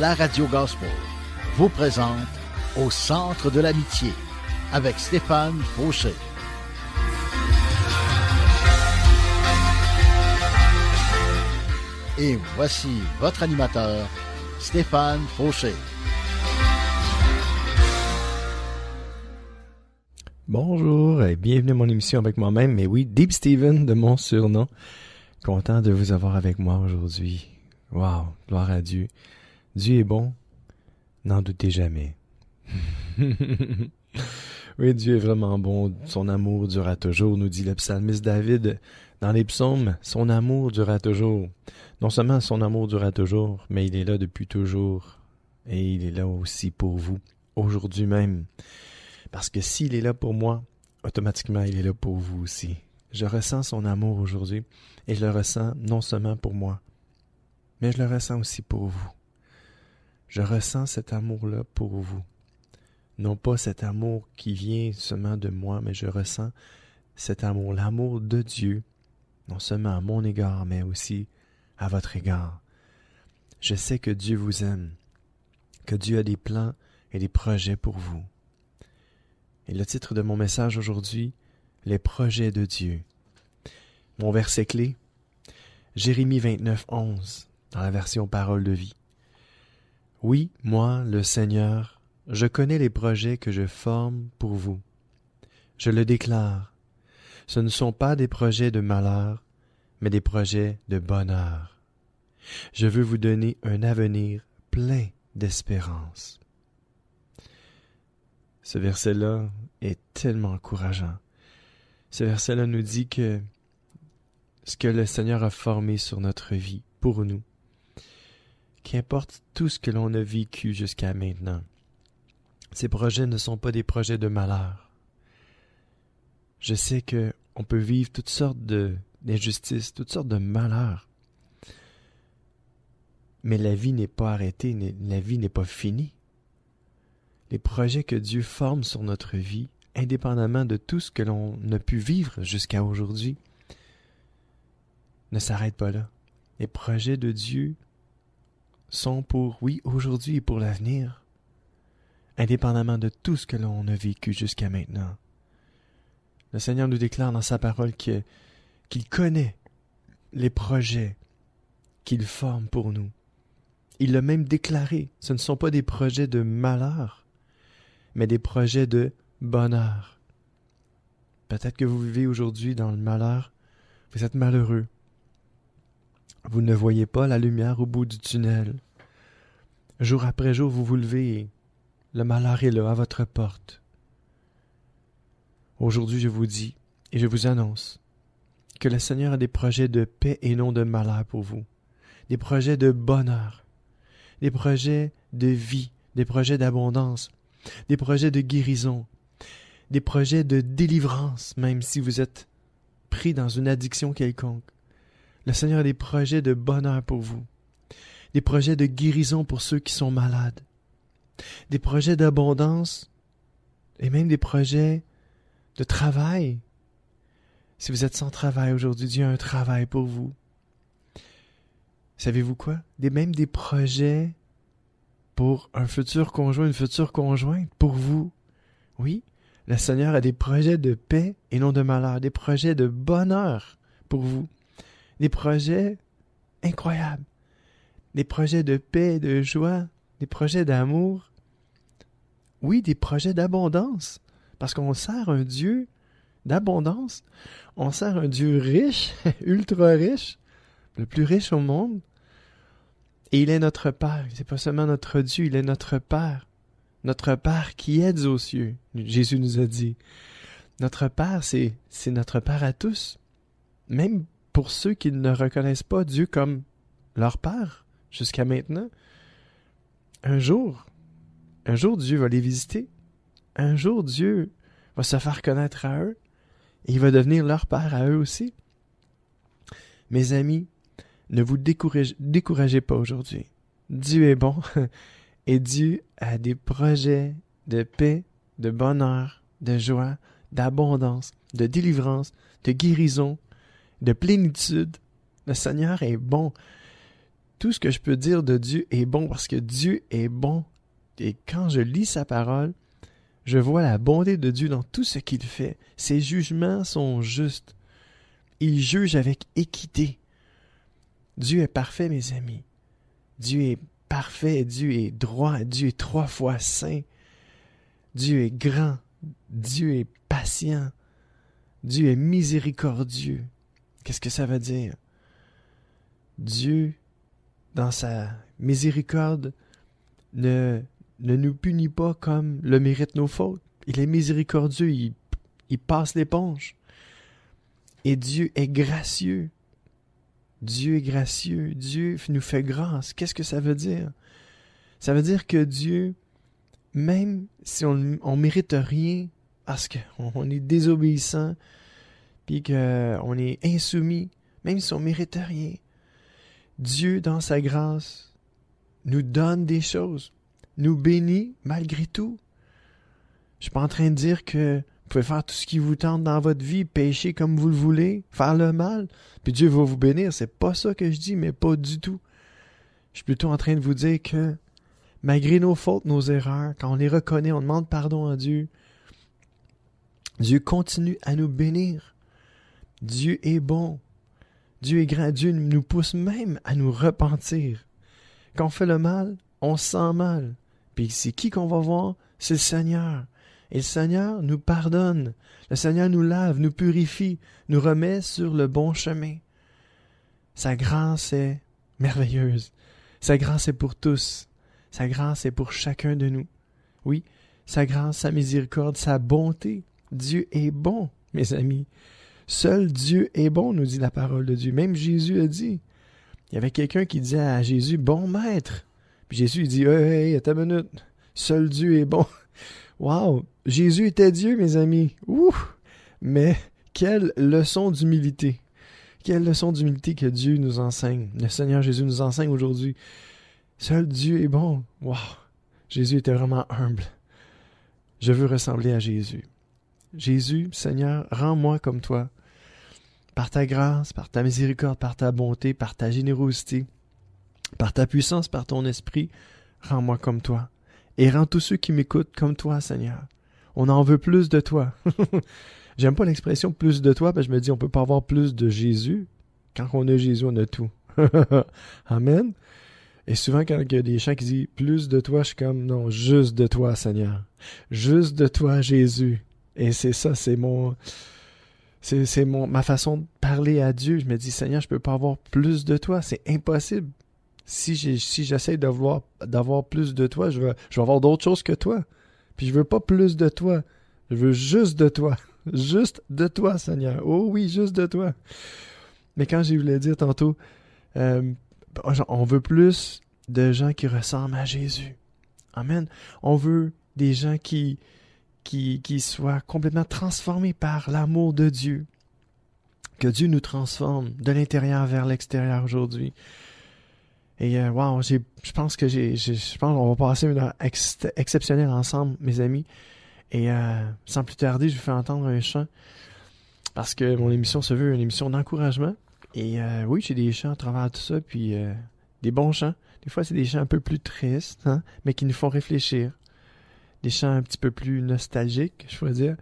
la radio gospel vous présente Au centre de l'amitié avec Stéphane Fauché. Et voici votre animateur, Stéphane Fauché. Bonjour et bienvenue à mon émission avec moi-même, mais oui, Deep Steven de mon surnom. Content de vous avoir avec moi aujourd'hui. Wow, gloire à Dieu. Dieu est bon, n'en doutez jamais. Oui, Dieu est vraiment bon, son amour durera toujours, nous dit le psalmiste David dans les psaumes, son amour durera toujours. Non seulement son amour durera toujours, mais il est là depuis toujours. Et il est là aussi pour vous, aujourd'hui même. Parce que s'il est là pour moi, automatiquement il est là pour vous aussi. Je ressens son amour aujourd'hui, et je le ressens non seulement pour moi, mais je le ressens aussi pour vous. Je ressens cet amour-là pour vous. Non pas cet amour qui vient seulement de moi, mais je ressens cet amour, l'amour de Dieu, non seulement à mon égard, mais aussi à votre égard. Je sais que Dieu vous aime, que Dieu a des plans et des projets pour vous. Et le titre de mon message aujourd'hui, les projets de Dieu. Mon verset clé, Jérémie 29, 11, dans la version Parole de vie. Oui, moi, le Seigneur, je connais les projets que je forme pour vous. Je le déclare. Ce ne sont pas des projets de malheur, mais des projets de bonheur. Je veux vous donner un avenir plein d'espérance. Ce verset-là est tellement encourageant. Ce verset-là nous dit que ce que le Seigneur a formé sur notre vie, pour nous, qu'importe tout ce que l'on a vécu jusqu'à maintenant, ces projets ne sont pas des projets de malheur. Je sais qu'on peut vivre toutes sortes d'injustices, toutes sortes de malheurs, mais la vie n'est pas arrêtée, la vie n'est pas finie. Les projets que Dieu forme sur notre vie, indépendamment de tout ce que l'on a pu vivre jusqu'à aujourd'hui, ne s'arrêtent pas là. Les projets de Dieu sont pour, oui, aujourd'hui et pour l'avenir, indépendamment de tout ce que l'on a vécu jusqu'à maintenant. Le Seigneur nous déclare dans sa parole qu'il connaît les projets qu'il forme pour nous. Il l'a même déclaré, ce ne sont pas des projets de malheur, mais des projets de bonheur. Peut-être que vous vivez aujourd'hui dans le malheur, vous êtes malheureux. Vous ne voyez pas la lumière au bout du tunnel. Jour après jour, vous vous levez et le malheur est là, à votre porte. Aujourd'hui, je vous dis et je vous annonce que le Seigneur a des projets de paix et non de malheur pour vous. Des projets de bonheur, des projets de vie, des projets d'abondance, des projets de guérison, des projets de délivrance, même si vous êtes pris dans une addiction quelconque. Le Seigneur a des projets de bonheur pour vous, des projets de guérison pour ceux qui sont malades, des projets d'abondance et même des projets de travail. Si vous êtes sans travail aujourd'hui, Dieu a un travail pour vous. Savez-vous quoi? Même des projets pour un futur conjoint, une future conjointe pour vous. Oui, le Seigneur a des projets de paix et non de malheur, des projets de bonheur pour vous. Des projets incroyables, des projets de paix, de joie, des projets d'amour. Oui, des projets d'abondance, parce qu'on sert un Dieu d'abondance. On sert un Dieu riche, ultra riche, le plus riche au monde. Et il est notre Père. C'est pas seulement notre Dieu, il est notre Père. Notre Père qui est aux cieux. Jésus nous a dit. Notre Père, c'est notre Père à tous. Même pour ceux qui ne reconnaissent pas Dieu comme leur Père jusqu'à maintenant. Un jour, Dieu va les visiter. Un jour, Dieu va se faire connaître à eux. Et il va devenir leur Père à eux aussi. Mes amis, ne vous découragez pas aujourd'hui. Dieu est bon et Dieu a des projets de paix, de bonheur, de joie, d'abondance, de délivrance, de guérison, de plénitude. Le Seigneur est bon. tout ce que je peux dire de Dieu est bon parce que Dieu est bon. Et quand je lis sa parole, je vois la bonté de Dieu dans tout ce qu'il fait. Ses jugements sont justes. Il juge avec équité. Dieu est parfait, mes amis. Dieu est parfait, Dieu est droit, Dieu est 3 fois saint. Dieu est grand, Dieu est patient, Dieu est miséricordieux. Qu'est-ce que ça veut dire? Dieu, dans sa miséricorde, ne nous punit pas comme le méritent nos fautes. Il est miséricordieux, il passe l'éponge. Et Dieu est gracieux. Dieu est gracieux. Dieu nous fait grâce. Qu'est-ce que ça veut dire? Ça veut dire que Dieu, même si on mérite rien, parce qu'on est désobéissant, puis qu'on est insoumis, même si on mérite rien, Dieu, dans sa grâce, nous donne des choses, nous bénit malgré tout. Je suis pas en train de dire que vous pouvez faire tout ce qui vous tente dans votre vie, pécher comme vous le voulez, faire le mal, puis Dieu va vous bénir. C'est pas ça que je dis, mais pas du tout. Je suis plutôt en train de vous dire que malgré nos fautes, nos erreurs, quand on les reconnaît, on demande pardon à Dieu, Dieu continue à nous bénir. Dieu est bon. Dieu est grand. Dieu nous pousse même à nous repentir. Quand on fait le mal, on se sent mal. Puis c'est qui qu'on va voir? C'est le Seigneur. Et le Seigneur nous pardonne. Le Seigneur nous lave, nous purifie, nous remet sur le bon chemin. Sa grâce est merveilleuse. Sa grâce est pour tous. Sa grâce est pour chacun de nous. Oui, sa grâce, sa miséricorde, sa bonté. Dieu est bon, mes amis. Seul Dieu est bon, nous dit la parole de Dieu. Même Jésus a dit. Il y avait quelqu'un qui disait à Jésus, « Bon maître ». Puis Jésus il dit, « Hey, attends une minute. Seul Dieu est bon. » Wow! Jésus était Dieu, mes amis. Ouh! Mais quelle leçon d'humilité. Quelle leçon d'humilité que Dieu nous enseigne. Le Seigneur Jésus nous enseigne aujourd'hui. Seul Dieu est bon. Wow! Jésus était vraiment humble. Je veux ressembler à Jésus. Jésus, Seigneur, rends-moi comme toi. Par ta grâce, par ta miséricorde, par ta bonté, par ta générosité, par ta puissance, par ton esprit, rends-moi comme toi. Et rends tous ceux qui m'écoutent comme toi, Seigneur. On en veut plus de toi. J'aime pas l'expression plus de toi, parce que je me dis on peut pas avoir plus de Jésus. Quand on a Jésus, on a tout. Amen. Et souvent, quand il y a des chants qui disent plus de toi, je suis comme non, juste de toi, Seigneur. Juste de toi, Jésus. Et c'est ça, c'est ma façon de parler à Dieu. Je me dis, Seigneur, je peux pas avoir plus de toi. C'est impossible. Si j'essaie d'avoir plus de toi, je vais avoir d'autres choses que toi. Puis je veux pas plus de toi. Je veux juste de toi. Juste de toi, Seigneur. Oh oui, juste de toi. Mais quand je voulais dire tantôt, on veut plus de gens qui ressemblent à Jésus. Amen. On veut des gens qui soient complètement transformés par l'amour de Dieu. Que Dieu nous transforme de l'intérieur vers l'extérieur aujourd'hui. Et wow, je pense qu'on va passer une heure exceptionnelle ensemble, mes amis. Et sans plus tarder, je vous fais entendre un chant parce que mon émission se veut une émission d'encouragement. Et oui, j'ai des chants à travers tout ça, puis des bons chants. Des fois, c'est des chants un peu plus tristes, hein, mais qui nous font réfléchir. Des chants un petit peu plus nostalgiques, je pourrais dire.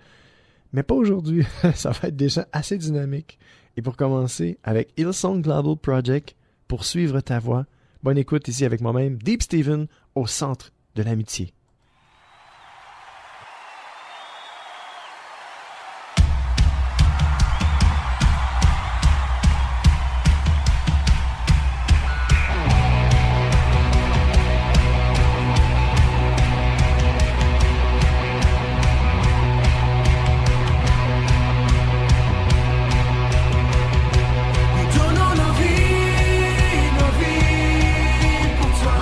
Mais pas aujourd'hui. Ça va être des chants assez dynamiques. Et pour commencer, avec Hillsong Global Project, pour suivre ta voix. Bonne écoute ici avec moi-même, Deep Steven, au centre de l'amitié. Nos vies pour toi.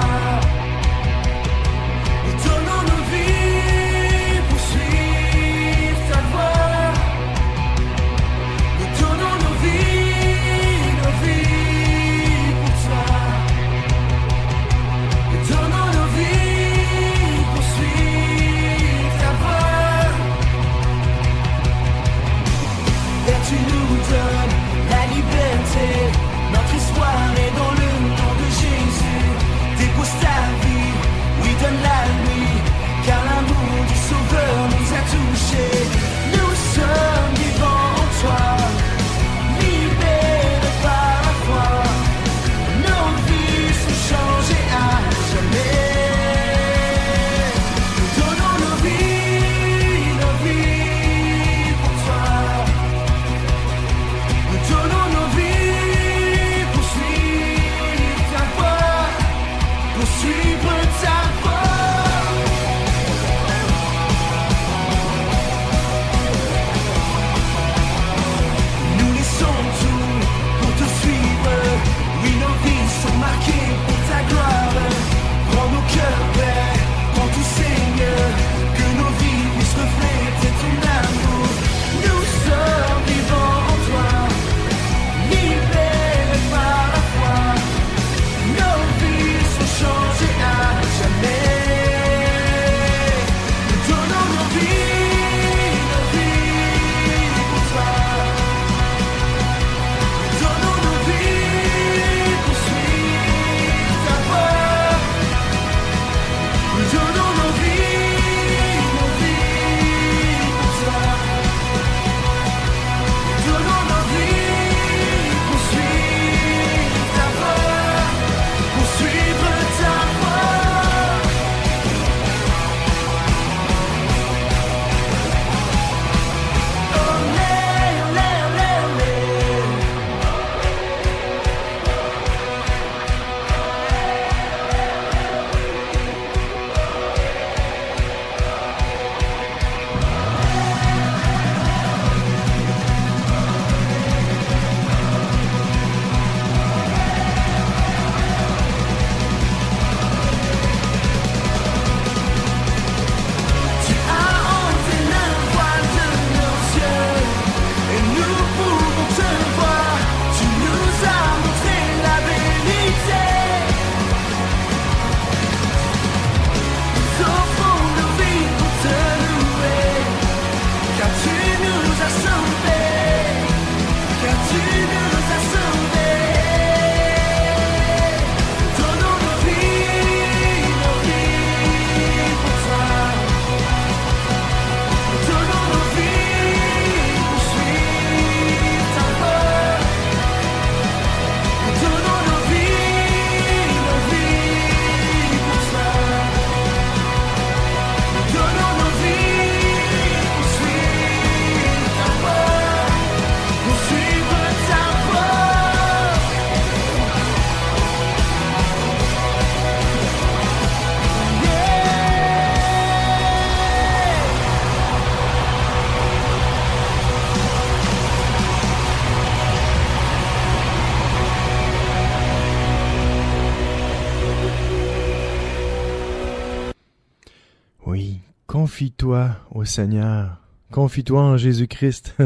Confie-toi au Seigneur. Confie-toi en Jésus-Christ.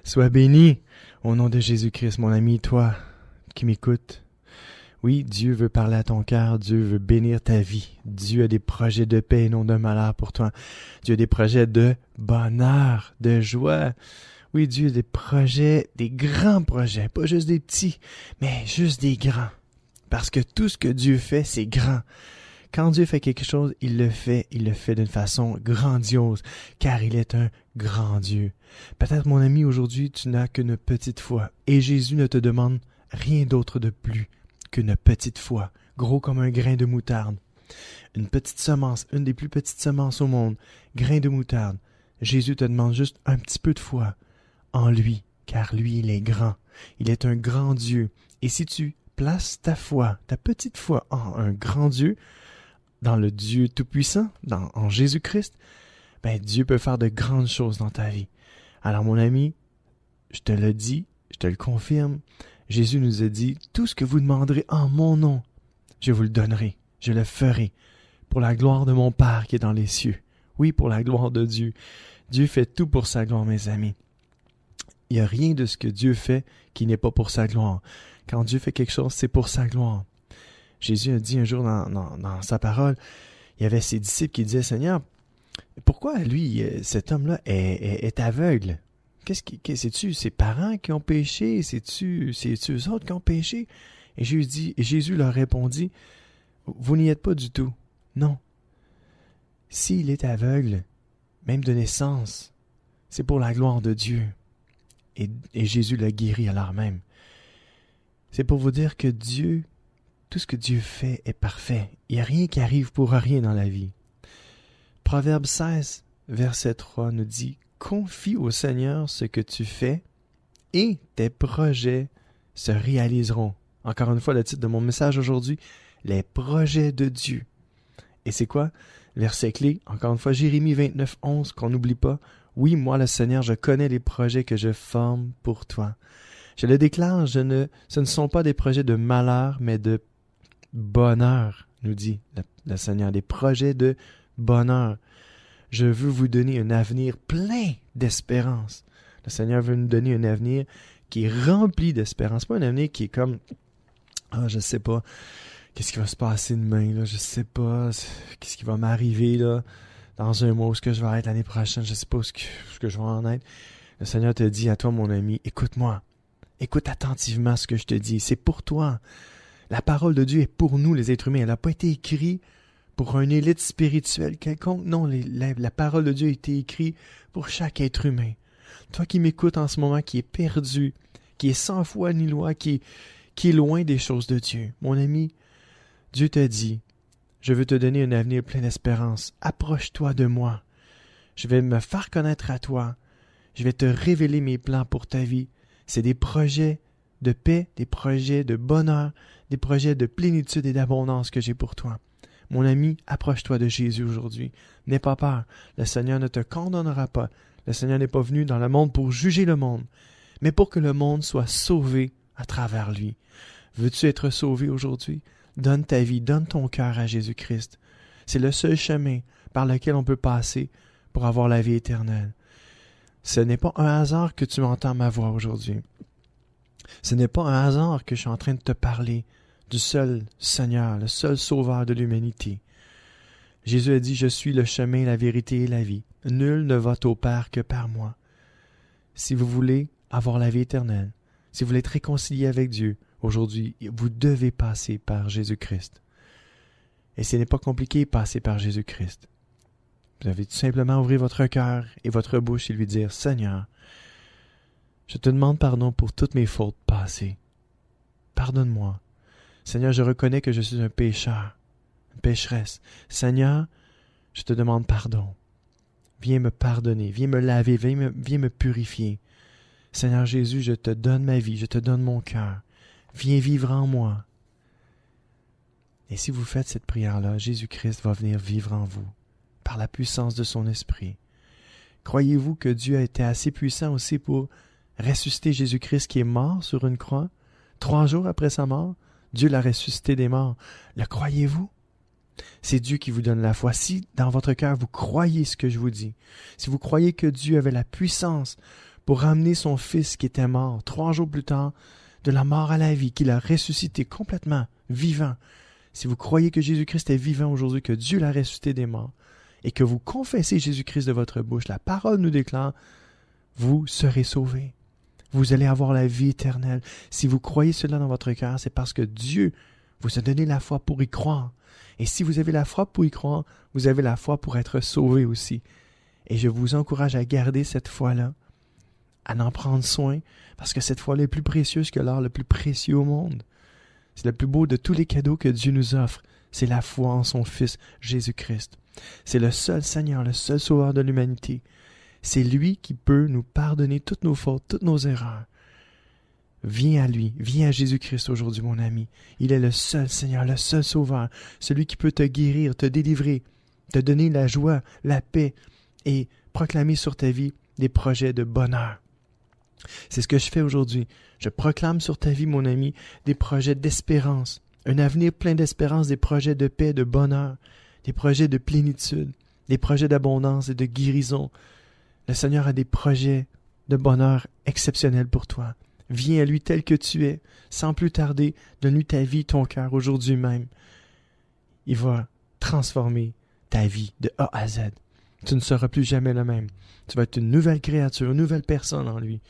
Sois béni au nom de Jésus-Christ, mon ami, toi qui m'écoutes. Oui, Dieu veut parler à ton cœur. Dieu veut bénir ta vie. Dieu a des projets de paix et non de malheur pour toi. Dieu a des projets de bonheur, de joie. Oui, Dieu a des projets, des grands projets, pas juste des petits, mais juste des grands. Parce que tout ce que Dieu fait, c'est grand. Quand Dieu fait quelque chose, il le fait d'une façon grandiose, car il est un grand Dieu. Peut-être, mon ami, aujourd'hui, tu n'as qu'une petite foi, et Jésus ne te demande rien d'autre de plus qu'une petite foi, gros comme un grain de moutarde. Une petite semence, une des plus petites semences au monde, grain de moutarde. Jésus te demande juste un petit peu de foi en lui, car lui, il est grand. Il est un grand Dieu. Et si tu places ta foi, ta petite foi en un grand Dieu, dans le Dieu Tout-Puissant, en Jésus-Christ, ben Dieu peut faire de grandes choses dans ta vie. Alors mon ami, je te le dis, je te le confirme, Jésus nous a dit, tout ce que vous demanderez en mon nom, je vous le donnerai, je le ferai, pour la gloire de mon Père qui est dans les cieux. Oui, pour la gloire de Dieu. Dieu fait tout pour sa gloire, mes amis. Il n'y a rien de ce que Dieu fait qui n'est pas pour sa gloire. Quand Dieu fait quelque chose, c'est pour sa gloire. Jésus a dit un jour dans sa parole, il y avait ses disciples qui disaient, Seigneur, pourquoi lui, cet homme-là est aveugle? C'est-tu ses parents qui ont péché? C'est-tu eux autres qui ont péché? Et Jésus leur répondit, vous n'y êtes pas du tout. Non. S'il est aveugle, même de naissance, c'est pour la gloire de Dieu. Et Jésus l'a guéri alors même. C'est pour vous dire que Dieu, tout ce que Dieu fait est parfait. Il n'y a rien qui arrive pour rien dans la vie. Proverbe 16, verset 3 nous dit « Confie au Seigneur ce que tu fais et tes projets se réaliseront. » Encore une fois, le titre de mon message aujourd'hui, « Les projets de Dieu ». Et c'est quoi? Verset clé, encore une fois, Jérémie 29, 11, qu'on n'oublie pas. « Oui, moi le Seigneur, je connais les projets que je forme pour toi. » Je le déclare, ce ne sont pas des projets de malheur, mais de bonheur, nous dit le Seigneur, des projets de bonheur. Je veux vous donner un avenir plein d'espérance. Le Seigneur veut nous donner un avenir qui est rempli d'espérance, pas un avenir qui est comme je sais pas, qu'est-ce qui va se passer demain, là, je sais pas, qu'est-ce qui va m'arriver là, dans un mois, où est-ce que je vais être l'année prochaine, je sais pas où est-ce que je vais en être. Le Seigneur te dit à toi, mon ami, écoute-moi, écoute attentivement ce que je te dis, c'est pour toi. La parole de Dieu est pour nous, les êtres humains. Elle n'a pas été écrite pour une élite spirituelle quelconque. Non, la parole de Dieu a été écrite pour chaque être humain. Toi qui m'écoutes en ce moment, qui est perdu, qui est sans foi ni loi, qui est loin des choses de Dieu. Mon ami, Dieu t'a dit, je veux te donner un avenir plein d'espérance. Approche-toi de moi. Je vais me faire connaître à toi. Je vais te révéler mes plans pour ta vie. C'est des projets de paix, des projets de bonheur, des projets de plénitude et d'abondance que j'ai pour toi. Mon ami, approche-toi de Jésus aujourd'hui. N'aie pas peur. Le Seigneur ne te condamnera pas. Le Seigneur n'est pas venu dans le monde pour juger le monde, mais pour que le monde soit sauvé à travers lui. Veux-tu être sauvé aujourd'hui? Donne ta vie, donne ton cœur à Jésus-Christ. C'est le seul chemin par lequel on peut passer pour avoir la vie éternelle. Ce n'est pas un hasard que tu entends ma voix aujourd'hui. Ce n'est pas un hasard que je suis en train de te parler du seul Seigneur, le seul Sauveur de l'humanité. Jésus a dit, je suis le chemin, la vérité et la vie. Nul ne va au Père que par moi. Si vous voulez avoir la vie éternelle, si vous voulez être réconcilié avec Dieu, aujourd'hui, vous devez passer par Jésus-Christ. Et ce n'est pas compliqué, passer par Jésus-Christ. Vous avez tout simplement ouvrir votre cœur et votre bouche et lui dire, Seigneur, je te demande pardon pour toutes mes fautes passées. Pardonne-moi. Seigneur, je reconnais que je suis un pécheur, une pécheresse. Seigneur, je te demande pardon. Viens me pardonner, viens me laver, viens me purifier. Seigneur Jésus, je te donne ma vie, je te donne mon cœur. Viens vivre en moi. Et si vous faites cette prière-là, Jésus-Christ va venir vivre en vous, par la puissance de son esprit. Croyez-vous que Dieu a été assez puissant aussi pour ressusciter Jésus-Christ qui est mort sur une croix? 3 jours après sa mort, Dieu l'a ressuscité des morts. Le croyez-vous? C'est Dieu qui vous donne la foi. Si dans votre cœur vous croyez ce que je vous dis, si vous croyez que Dieu avait la puissance pour ramener son fils qui était mort 3 jours plus tard, de la mort à la vie, qu'il a ressuscité complètement, vivant, si vous croyez que Jésus-Christ est vivant aujourd'hui, que Dieu l'a ressuscité des morts, et que vous confessez Jésus-Christ de votre bouche, la parole nous déclare, vous serez sauvés. Vous allez avoir la vie éternelle. Si vous croyez cela dans votre cœur, c'est parce que Dieu vous a donné la foi pour y croire. Et si vous avez la foi pour y croire, vous avez la foi pour être sauvé aussi. Et je vous encourage à garder cette foi-là, à en prendre soin, parce que cette foi-là est plus précieuse que l'or le plus précieux au monde. C'est le plus beau de tous les cadeaux que Dieu nous offre. C'est la foi en son Fils, Jésus-Christ. C'est le seul Seigneur, le seul Sauveur de l'humanité. C'est lui qui peut nous pardonner toutes nos fautes, toutes nos erreurs. Viens à lui, viens à Jésus-Christ aujourd'hui, mon ami. Il est le seul Seigneur, le seul Sauveur, celui qui peut te guérir, te délivrer, te donner la joie, la paix et proclamer sur ta vie des projets de bonheur. C'est ce que je fais aujourd'hui. Je proclame sur ta vie, mon ami, des projets d'espérance, un avenir plein d'espérance, des projets de paix, de bonheur, des projets de plénitude, des projets d'abondance et de guérison. Le Seigneur a des projets de bonheur exceptionnels pour toi. Viens à lui tel que tu es, sans plus tarder, donne-lui ta vie, ton cœur, aujourd'hui même. Il va transformer ta vie de A à Z. Tu ne seras plus jamais le même. Tu vas être une nouvelle créature, une nouvelle personne en lui.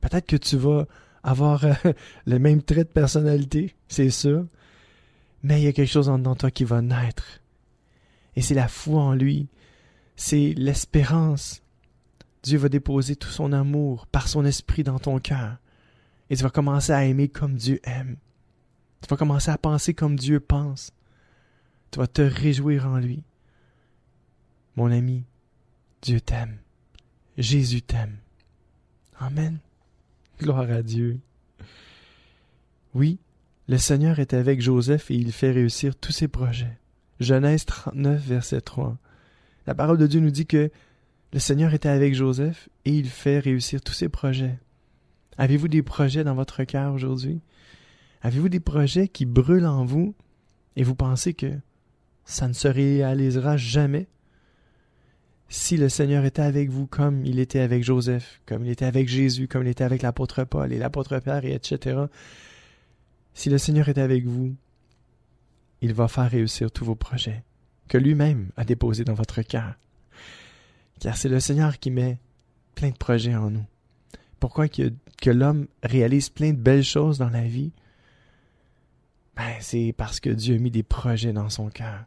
Peut-être que tu vas avoir le même trait de personnalité, c'est sûr, mais il y a quelque chose en dedans de toi qui va naître. Et c'est la foi en lui, c'est l'espérance. Dieu va déposer tout son amour par son esprit dans ton cœur. Et tu vas commencer à aimer comme Dieu aime. Tu vas commencer à penser comme Dieu pense. Tu vas te réjouir en lui. Mon ami, Dieu t'aime. Jésus t'aime. Amen. Gloire à Dieu. Oui, le Seigneur est avec Joseph et il fait réussir tous ses projets. Genèse 39, verset 3. La parole de Dieu nous dit que le Seigneur était avec Joseph et il fait réussir tous ses projets. Avez-vous des projets dans votre cœur aujourd'hui? Avez-vous des projets qui brûlent en vous et vous pensez que ça ne se réalisera jamais? Si le Seigneur était avec vous comme il était avec Joseph, comme il était avec Jésus, comme il était avec l'apôtre Paul et l'apôtre Pierre, et etc., si le Seigneur est avec vous, il va faire réussir tous vos projets que lui-même a déposés dans votre cœur. Car c'est le Seigneur qui met plein de projets en nous. Pourquoi que l'homme réalise plein de belles choses dans la vie? C'est parce que Dieu a mis des projets dans son cœur.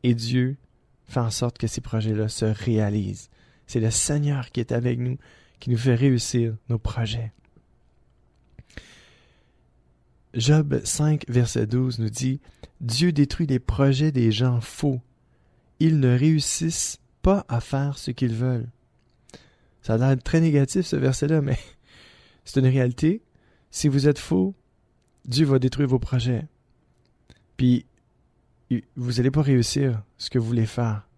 Et Dieu fait en sorte que ces projets-là se réalisent. C'est le Seigneur qui est avec nous, qui nous fait réussir nos projets. Job 5, verset 12 nous dit « Dieu détruit les projets des gens faux. Ils ne réussissent pas à faire ce qu'ils veulent. » Ça a l'air très négatif ce verset-là, mais c'est une réalité. Si vous êtes faux, Dieu va détruire vos projets. Puis, vous n'allez pas réussir ce que vous voulez faire.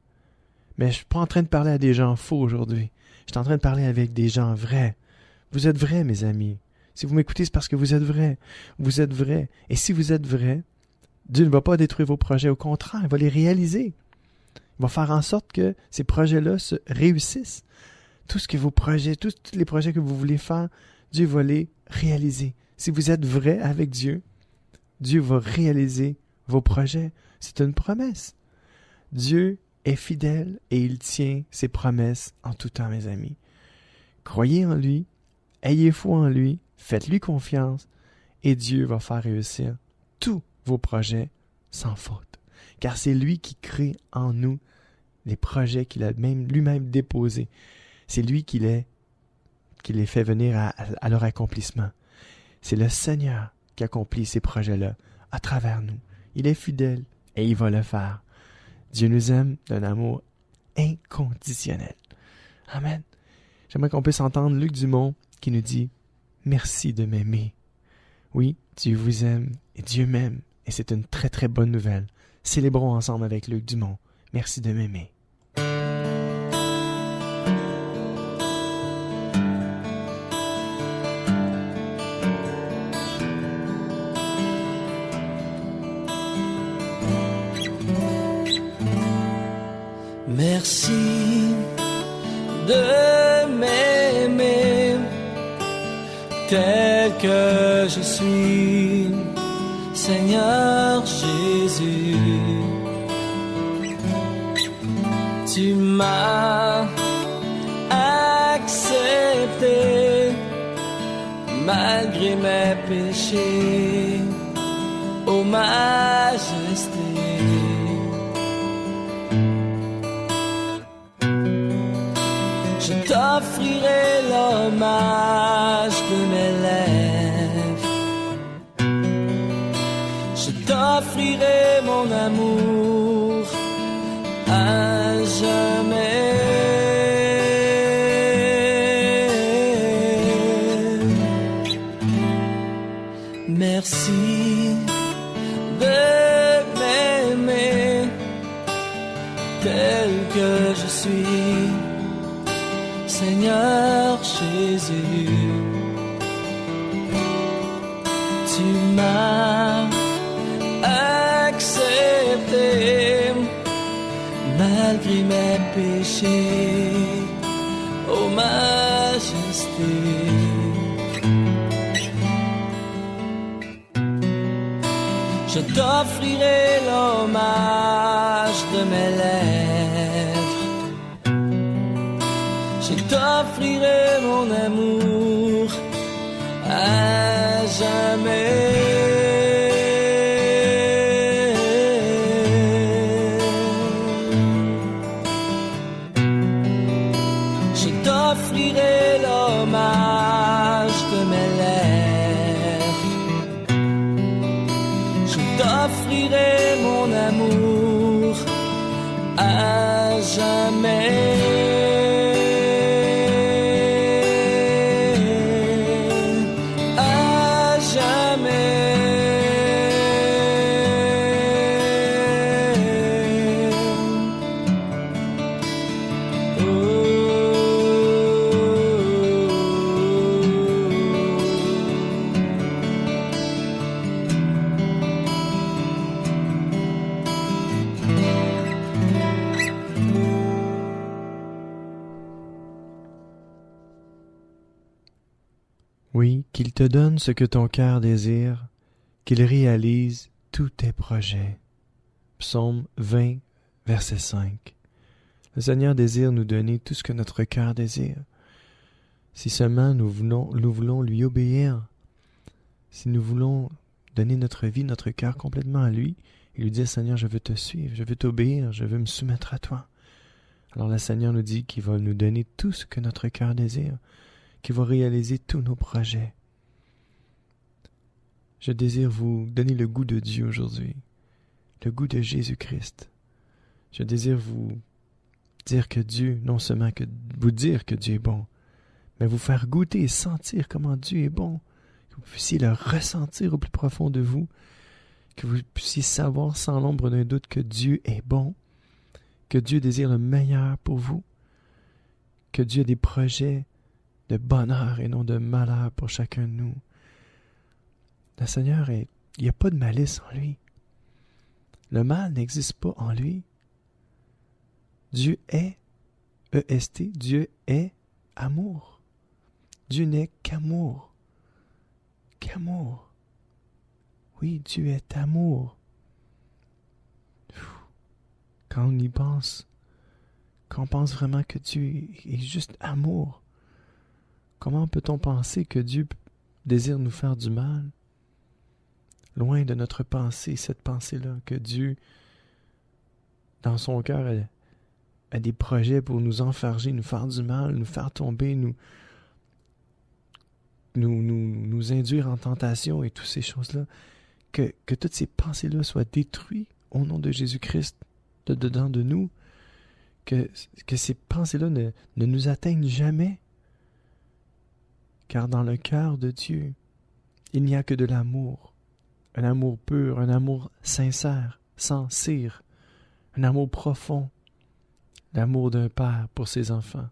Mais je ne suis pas en train de parler à des gens faux aujourd'hui. Je suis en train de parler avec des gens vrais. Vous êtes vrais, mes amis. Si vous m'écoutez, c'est parce que vous êtes vrais. Vous êtes vrais. Et si vous êtes vrais, Dieu ne va pas détruire vos projets. Au contraire, il va les réaliser. Il va faire en sorte que ces projets-là se réussissent. Tout ce que vos projets, tous les projets que vous voulez faire, Dieu va les réaliser. Si vous êtes vrai avec Dieu, Dieu va réaliser vos projets. C'est une promesse. Dieu est fidèle et il tient ses promesses en tout temps, mes amis. Croyez en lui, ayez foi en lui, faites-lui confiance et Dieu va faire réussir tous vos projets sans faute. Car c'est lui qui crée en nous les projets qu'il a lui-même déposés. C'est lui qui les fait venir à leur accomplissement. C'est le Seigneur qui accomplit ces projets-là à travers nous. Il est fidèle et il va le faire. Dieu nous aime d'un amour inconditionnel. Amen. J'aimerais qu'on puisse entendre Luc Dumont qui nous dit « Merci de m'aimer ». Oui, Dieu vous aime et Dieu m'aime et c'est une très très bonne nouvelle. Célébrons ensemble avec Luc Dumont. Merci de m'aimer. de m'aimer tel que je suis, Seigneur Jésus. Tu m'as accepté malgré mes péchés, ô majesté. Je t'offrirai l'hommage de mes lèvres. Je t'offrirai mon amour à jamais. Merci de m'aimer tel que je suis, Seigneur Jésus. Tu m'as accepté malgré mes péchés, ô majesté. Je t'offrirai l'hommage de mes lèvres. Je t'offrirai mon amour à jamais. Je t'offrirai l'hommage de mes lèvres. Je t'offrirai mon amour à jamais. Oui, qu'il te donne ce que ton cœur désire, qu'il réalise tous tes projets. Psaume 20, verset 5. Le Seigneur désire nous donner tout ce que notre cœur désire. Si seulement nous voulons lui obéir, si nous voulons donner notre vie, notre cœur complètement à lui, et lui dire, Seigneur, je veux te suivre, je veux t'obéir, je veux me soumettre à toi. Alors le Seigneur nous dit qu'il va nous donner tout ce que notre cœur désire, qu'il va réaliser tous nos projets. Je désire vous donner le goût de Dieu aujourd'hui, le goût de Jésus-Christ. Je désire vous dire que Dieu, non seulement que vous dire que Dieu est bon, mais vous faire goûter et sentir comment Dieu est bon, que vous puissiez le ressentir au plus profond de vous, que vous puissiez savoir sans l'ombre d'un doute que Dieu est bon, que Dieu désire le meilleur pour vous, que Dieu a des projets de bonheur et non de malheur pour chacun de nous. Le Seigneur, il n'y a pas de malice en lui. Le mal n'existe pas en lui. Dieu est, E-S-T, Dieu est amour. Dieu n'est qu'amour. Qu'amour. Oui, Dieu est amour. Quand on y pense, quand on pense vraiment que Dieu est juste amour, comment peut-on penser que Dieu désire nous faire du mal? Loin de notre pensée, cette pensée-là, que Dieu, dans son cœur, a des projets pour nous enfarger, nous faire du mal, nous faire tomber, nous induire en tentation et toutes ces choses-là. Que toutes ces pensées-là soient détruites au nom de Jésus-Christ de dedans de nous. Que ces pensées-là ne nous atteignent jamais. Car dans le cœur de Dieu, il n'y a que de l'amour. Un amour pur, un amour sincère, sans cire. Un amour profond. L'amour d'un père pour ses enfants.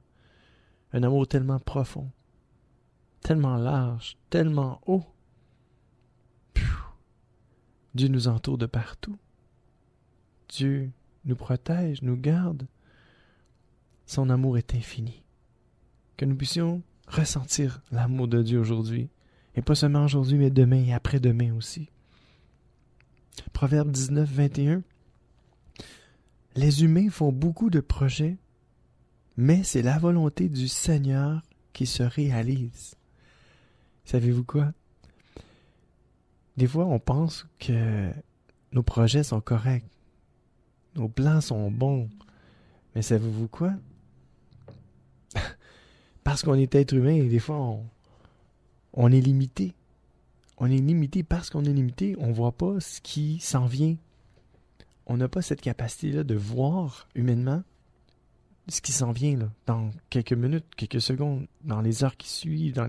Un amour tellement profond, tellement large, tellement haut. Dieu nous entoure de partout. Dieu nous protège, nous garde. Son amour est infini. que nous puissions ressentir l'amour de Dieu aujourd'hui. Et pas seulement aujourd'hui, mais demain et après-demain aussi. Proverbe 19, 21. Les humains font beaucoup de projets, mais c'est la volonté du Seigneur qui se réalise. Savez-vous quoi? Des fois, on pense que nos projets sont corrects. Nos plans sont bons. Mais savez-vous quoi? Parce qu'on est être humain et des fois, on est limité. On est limité parce qu'on est limité. On ne voit pas ce qui s'en vient. On n'a pas cette capacité-là de voir humainement ce qui s'en vient là, dans quelques minutes, quelques secondes, dans les heures qui suivent, dans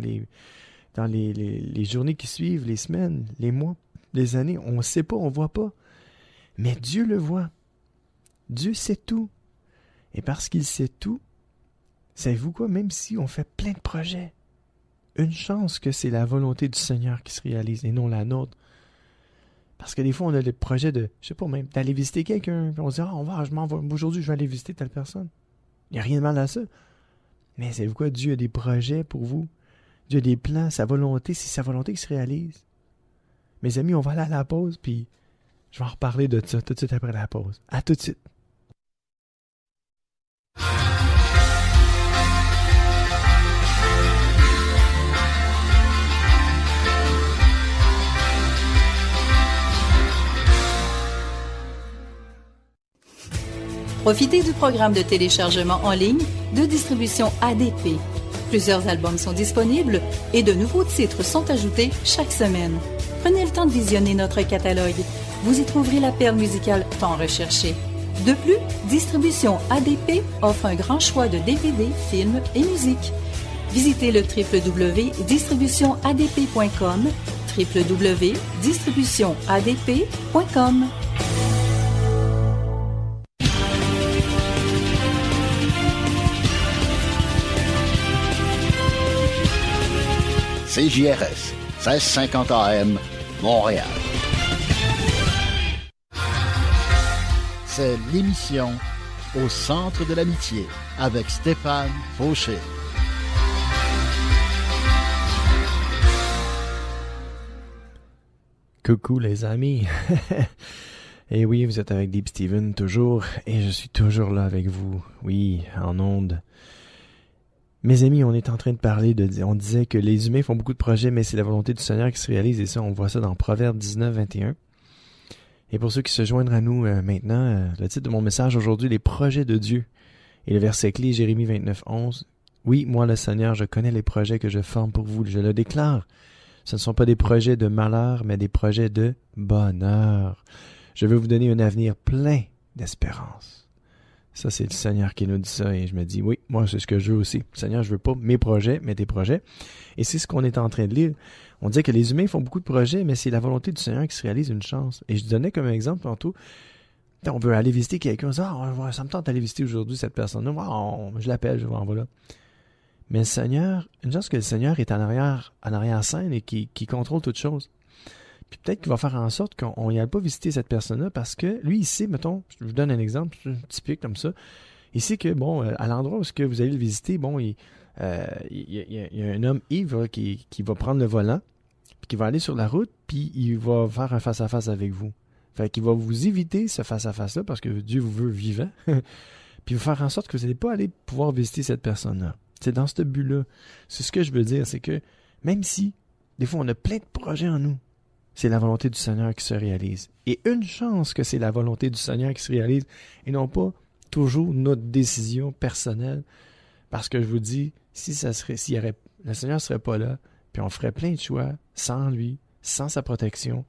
les journées qui suivent, les semaines, les mois, les années. On ne sait pas, on ne voit pas. Mais Dieu le voit. Dieu sait tout. Et parce qu'il sait tout, savez-vous quoi? Même si on fait plein de projets, une chance que c'est la volonté du Seigneur qui se réalise et non la nôtre. Parce que des fois, on a le projet de, je sais pas même, d'aller visiter quelqu'un. Puis on se dit, aujourd'hui, je vais aller visiter telle personne. Il n'y a rien de mal à ça. Mais savez-vous quoi? Dieu a des projets pour vous. Dieu a des plans, sa volonté, c'est sa volonté qui se réalise. Mes amis, on va aller à la pause, puis je vais en reparler de ça tout de suite après la pause. À tout de suite. Profitez du programme de téléchargement en ligne de distribution ADP. Plusieurs albums sont disponibles et de nouveaux titres sont ajoutés chaque semaine. Prenez le temps de visionner notre catalogue. Vous y trouverez la perle musicale tant recherchée. De plus, Distribution ADP offre un grand choix de DVD, films et musique. Visitez le www.distributionadp.com, www.distributionadp.com. CJRS, 1650 AM, Montréal. C'est l'émission Au centre de l'amitié avec Stéphane Fauché. Coucou les amis. Et oui, vous êtes avec Deep Steven toujours, et je suis toujours là avec vous. Oui, en ondes. Mes amis, on est en train de parler on disait que les humains font beaucoup de projets, mais c'est la volonté du Seigneur qui se réalise, et ça, on voit ça dans Proverbe 19, 21. Et pour ceux qui se joignent à nous maintenant, le titre de mon message aujourd'hui, les projets de Dieu. Et le verset clé, Jérémie 29, 11. Oui, moi le Seigneur, je connais les projets que je forme pour vous, je le déclare. Ce ne sont pas des projets de malheur, mais des projets de bonheur. Je veux vous donner un avenir plein d'espérance. Ça, c'est le Seigneur qui nous dit ça, et je me dis, oui, moi, c'est ce que je veux aussi. Seigneur, je veux pas mes projets, mais tes projets. Et c'est ce qu'on est en train de lire. On disait que les humains font beaucoup de projets, mais c'est la volonté du Seigneur qui se réalise une chance. Et je donnais comme exemple tantôt, on veut aller visiter quelqu'un, on se dit, ça me tente d'aller visiter aujourd'hui cette personne-là, je l'appelle, je vais en voilà. Mais le Seigneur, une chance que le Seigneur est en arrière-scène et qui contrôle toutes choses. Puis peut-être qu'il va faire en sorte qu'on n'y aille pas visiter cette personne-là parce que lui, il sait, mettons, je vous donne un exemple typique comme ça, il sait que, bon, à l'endroit où vous allez le visiter, bon, il y a un homme ivre qui va prendre le volant, puis qui va aller sur la route, puis il va faire un face-à-face avec vous. Fait qu'il va vous éviter ce face-à-face-là parce que Dieu vous veut vivant, puis il va faire en sorte que vous n'allez pas aller pouvoir visiter cette personne-là. C'est dans ce but-là. C'est ce que je veux dire, c'est que même si, des fois, on a plein de projets en nous, c'est la volonté du Seigneur qui se réalise. Et une chance que c'est la volonté du Seigneur qui se réalise et non pas toujours notre décision personnelle. Parce que je vous dis, le Seigneur ne serait pas là, puis on ferait plein de choix sans lui, sans sa protection,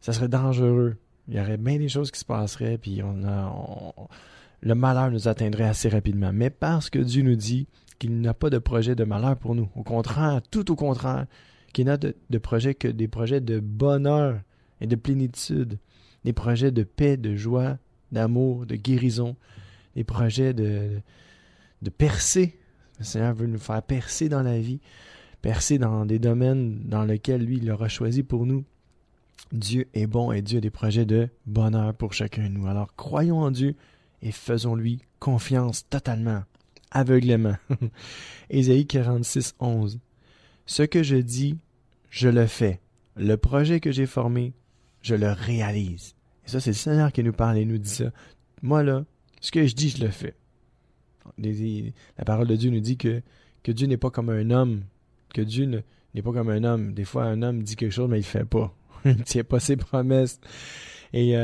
ça serait dangereux. Il y aurait bien des choses qui se passeraient, puis le malheur nous atteindrait assez rapidement. Mais parce que Dieu nous dit qu'il n'a pas de projet de malheur pour nous, au contraire, tout au contraire, qu'il n'a de projets que des projets de bonheur et de plénitude, des projets de paix, de joie, d'amour, de guérison, des projets de percer. Le Seigneur veut nous faire percer dans la vie, percer dans des domaines dans lesquels lui, il aura choisi pour nous. Dieu est bon et Dieu a des projets de bonheur pour chacun de nous. Alors croyons en Dieu et faisons-lui confiance totalement. aveuglément. Ésaïe 46, 11. Ce que je dis, je le fais. Le projet que j'ai formé, je le réalise. Et ça, c'est le Seigneur qui nous parle et nous dit ça. Moi, là, ce que je dis, je le fais. La parole de Dieu nous dit que Dieu n'est pas comme un homme. Que Dieu n'est pas comme un homme. Des fois, un homme dit quelque chose, mais il ne fait pas. Il ne tient pas ses promesses. Et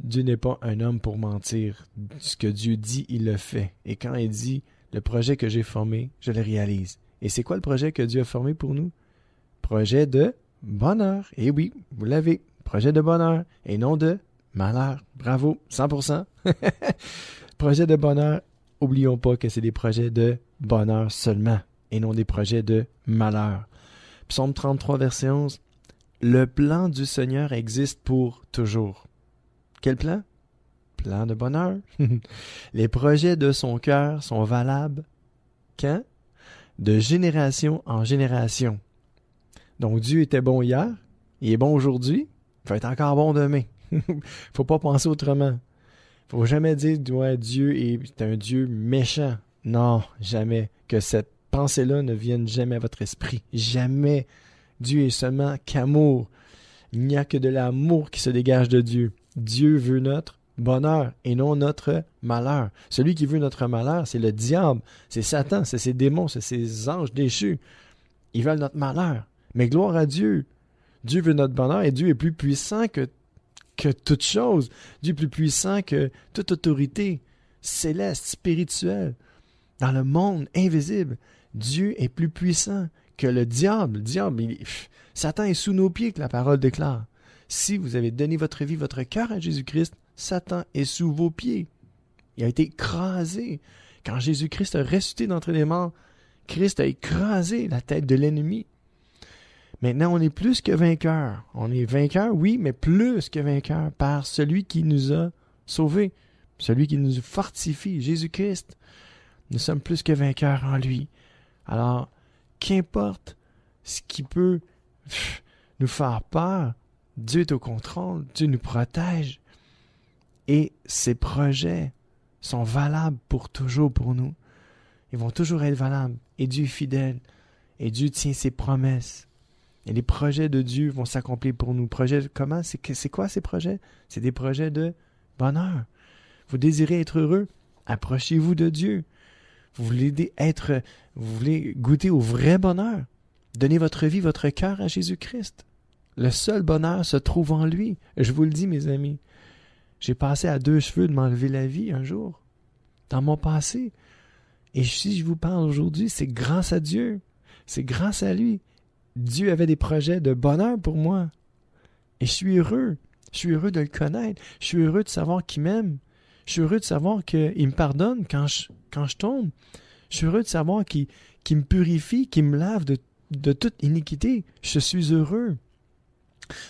Dieu n'est pas un homme pour mentir. Ce que Dieu dit, il le fait. Et quand il dit, le projet que j'ai formé, je le réalise. Et c'est quoi le projet que Dieu a formé pour nous? Projet de bonheur. Et oui, vous l'avez. Projet de bonheur et non de malheur. Bravo, 100%. Projet de bonheur, oublions pas que c'est des projets de bonheur seulement et non des projets de malheur. Psaume 33, verset 11. Le plan du Seigneur existe pour toujours. Quel plan? Plan de bonheur. Les projets de son cœur sont valables quand? De génération en génération. Donc Dieu était bon hier, il est bon aujourd'hui, il va être encore bon demain. Faut pas penser autrement. Faut jamais dire ouais, Dieu est un Dieu méchant. Non, jamais. Que cette pensée-là ne vienne jamais à votre esprit. Jamais. Dieu est seulement qu'amour. Il n'y a que de l'amour qui se dégage de Dieu. Dieu veut notre bonheur et non notre malheur. Celui qui veut notre malheur, c'est le diable, c'est Satan, c'est ses démons, c'est ses anges déchus. Ils veulent notre malheur. Mais gloire à Dieu. Dieu veut notre bonheur et Dieu est plus puissant que toute chose. Dieu est plus puissant que toute autorité céleste, spirituelle. Dans le monde invisible, Dieu est plus puissant que le diable. Le diable, Satan est sous nos pieds, que la parole déclare. Si vous avez donné votre vie, votre cœur à Jésus-Christ, Satan est sous vos pieds. Il a été écrasé. Quand Jésus-Christ a ressuscité d'entre les morts, Christ a écrasé la tête de l'ennemi. Maintenant, on est plus que vainqueurs. On est vainqueurs, oui, mais plus que vainqueurs par celui qui nous a sauvés, celui qui nous fortifie, Jésus-Christ. Nous sommes plus que vainqueurs en lui. Alors, qu'importe ce qui peut nous faire peur, Dieu est au contrôle, Dieu nous protège. Et ses projets sont valables pour toujours pour nous. Ils vont toujours être valables. Et Dieu est fidèle. Et Dieu tient ses promesses. Et les projets de Dieu vont s'accomplir pour nous. Projets, comment? C'est quoi ces projets? C'est des projets de bonheur. Vous désirez être heureux? Approchez-vous de Dieu. Vous voulez goûter au vrai bonheur? Donnez votre vie, votre cœur à Jésus-Christ. Le seul bonheur se trouve en lui. Je vous le dis, mes amis. J'ai passé à 2 cheveux de m'enlever la vie un jour. Dans mon passé. Et si je vous parle aujourd'hui, c'est grâce à Dieu. C'est grâce à lui. Dieu avait des projets de bonheur pour moi. Et je suis heureux. Je suis heureux de le connaître. Je suis heureux de savoir qu'il m'aime. Je suis heureux de savoir qu'il me pardonne quand je tombe. Je suis heureux de savoir qu'il me purifie, qu'il me lave de toute iniquité. Je suis heureux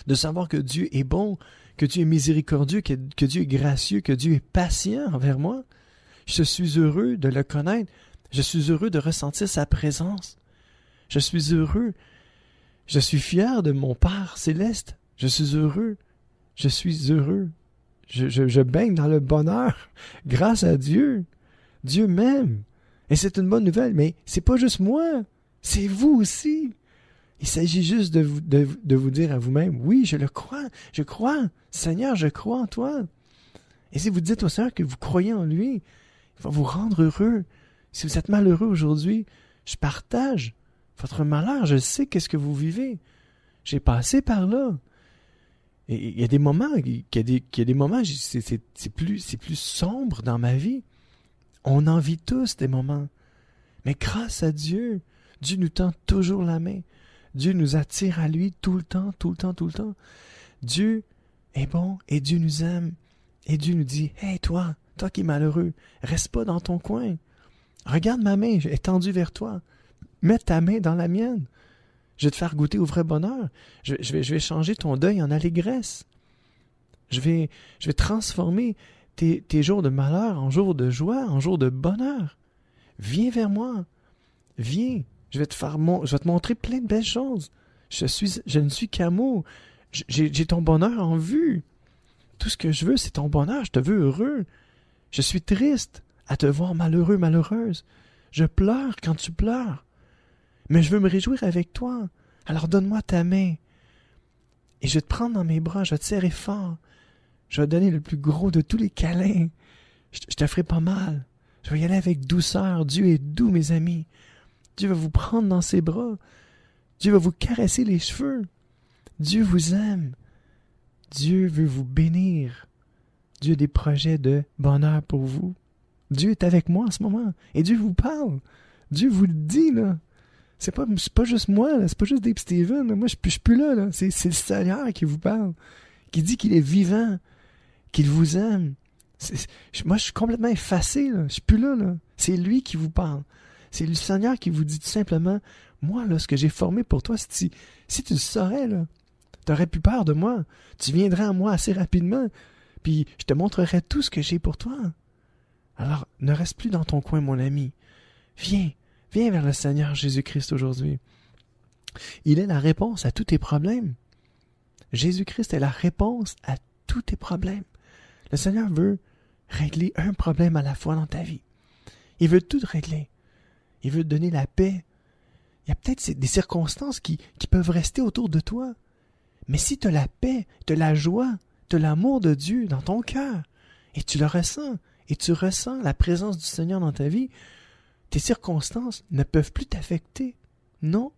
de savoir que Dieu est bon, que Dieu est miséricordieux, que Dieu est gracieux, que Dieu est patient envers moi. Je suis heureux de le connaître. Je suis heureux de ressentir sa présence. Je suis heureux. Je suis fier de mon Père céleste. Je suis heureux. Je suis heureux. Je baigne dans le bonheur grâce à Dieu. Dieu m'aime. Et c'est une bonne nouvelle, mais c'est pas juste moi. C'est vous aussi. Il s'agit juste de vous dire à vous-même, oui, je le crois. Je crois. Seigneur, je crois en toi. Et si vous dites au Seigneur que vous croyez en lui, il va vous rendre heureux. Si vous êtes malheureux aujourd'hui, je partage votre malheur. Je sais qu'est-ce que vous vivez. J'ai passé par là. Et il y a des moments, c'est plus sombre dans ma vie. On en vit tous des moments. Mais grâce à Dieu, Dieu nous tend toujours la main. Dieu nous attire à lui tout le temps, tout le temps, tout le temps. Dieu est bon et Dieu nous aime. Et Dieu nous dit, « Hey, toi qui es malheureux, reste pas dans ton coin. Regarde ma main étendue vers toi. Mets ta main dans la mienne. Je vais te faire goûter au vrai bonheur. Je vais changer ton deuil en allégresse. Je vais transformer tes jours de malheur en jours de joie, en jours de bonheur. Viens vers moi. Viens. Je vais te montrer plein de belles choses. Je ne suis qu'amour. J'ai ton bonheur en vue. Tout ce que je veux, c'est ton bonheur. Je te veux heureux. Je suis triste à te voir malheureux, malheureuse. Je pleure quand tu pleures. Mais je veux me réjouir avec toi. Alors donne-moi ta main. Et je vais te prendre dans mes bras, je vais te serrer fort. Je vais te donner le plus gros de tous les câlins. Je te ferai pas mal. Je vais y aller avec douceur. Dieu est doux, mes amis. Dieu va vous prendre dans ses bras. Dieu va vous caresser les cheveux. Dieu vous aime. Dieu veut vous bénir. Dieu a des projets de bonheur pour vous. Dieu est avec moi en ce moment. Et Dieu vous parle. Dieu vous le dit, là. C'est pas juste moi, là. C'est pas juste Dave Steven. Là. Moi, je suis plus là, là. C'est le Seigneur qui vous parle. Qui dit qu'il est vivant. Qu'il vous aime. Moi, je suis complètement effacé, là. Je suis plus là, là. C'est lui qui vous parle. C'est le Seigneur qui vous dit tout simplement, moi, là, ce que j'ai formé pour toi, si tu le saurais, là, t'aurais plus peur de moi. Tu viendrais à moi assez rapidement, puis je te montrerai tout ce que j'ai pour toi. Alors, ne reste plus dans ton coin, mon ami. Viens vers le Seigneur Jésus-Christ aujourd'hui. Il est la réponse à tous tes problèmes. Jésus-Christ est la réponse à tous tes problèmes. Le Seigneur veut régler un problème à la fois dans ta vie. Il veut tout régler. Il veut te donner la paix. Il y a peut-être des circonstances qui peuvent rester autour de toi. Mais si tu as la paix, tu as la joie, tu as l'amour de Dieu dans ton cœur, et tu le ressens, et tu ressens la présence du Seigneur dans ta vie, tes circonstances ne peuvent plus t'affecter. Non.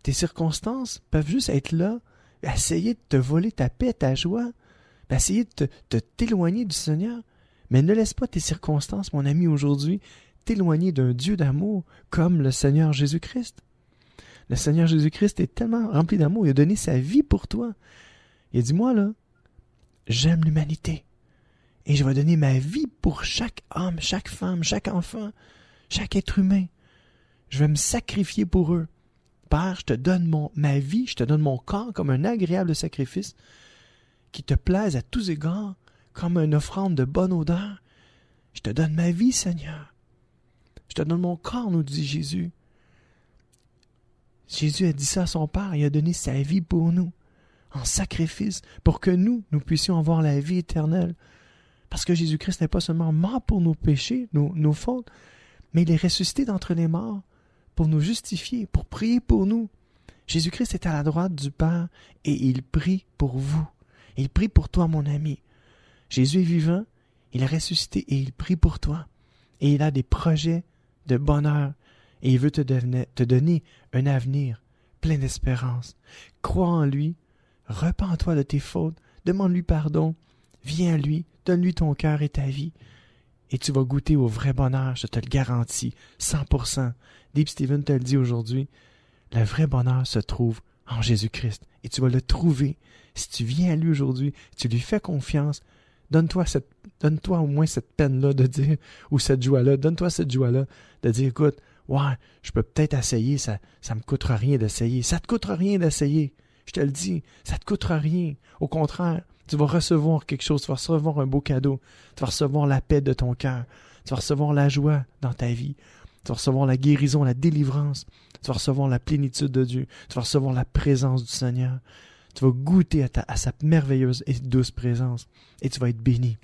Tes circonstances peuvent juste être là, essayer de te voler ta paix, ta joie, essayer de t'éloigner du Seigneur. Mais ne laisse pas tes circonstances, mon ami, aujourd'hui, t'éloigner d'un Dieu d'amour comme le Seigneur Jésus-Christ. Le Seigneur Jésus-Christ est tellement rempli d'amour, il a donné sa vie pour toi. Il a dit, moi là, j'aime l'humanité. Et je vais donner ma vie pour chaque homme, chaque femme, chaque enfant, chaque être humain. Je vais me sacrifier pour eux. Père, je te donne ma vie, je te donne mon corps comme un agréable sacrifice qui te plaise à tous égards, comme une offrande de bonne odeur. Je te donne ma vie, Seigneur. Je te donne mon corps, nous dit Jésus. Jésus a dit ça à son Père, il a donné sa vie pour nous, en sacrifice, pour que nous puissions avoir la vie éternelle. Parce que Jésus-Christ n'est pas seulement mort pour nos péchés, nos fautes, mais il est ressuscité d'entre les morts pour nous justifier, pour prier pour nous. Jésus-Christ est à la droite du Père et il prie pour vous. Il prie pour toi, mon ami. Jésus est vivant, il est ressuscité et il prie pour toi. Et il a des projets de bonheur et il veut te donner un avenir plein d'espérance. Crois en lui, repens-toi de tes fautes, demande-lui pardon, viens à lui, donne-lui ton cœur et ta vie. Et tu vas goûter au vrai bonheur, je te le garantis, 100%. Deep Steven te le dit aujourd'hui, le vrai bonheur se trouve en Jésus-Christ. Et tu vas le trouver. Si tu viens à lui aujourd'hui, tu lui fais confiance, donne-toi au moins cette peine-là de dire, ou cette joie-là, donne-toi cette joie-là de dire, écoute, ouais, je peux peut-être essayer, ça me coûtera rien d'essayer. Ça te coûtera rien d'essayer. Je te le dis, ça te coûtera rien. Au contraire, tu vas recevoir quelque chose, tu vas recevoir un beau cadeau, tu vas recevoir la paix de ton cœur, tu vas recevoir la joie dans ta vie, tu vas recevoir la guérison, la délivrance, tu vas recevoir la plénitude de Dieu, tu vas recevoir la présence du Seigneur, tu vas goûter à sa merveilleuse et douce présence et tu vas être béni.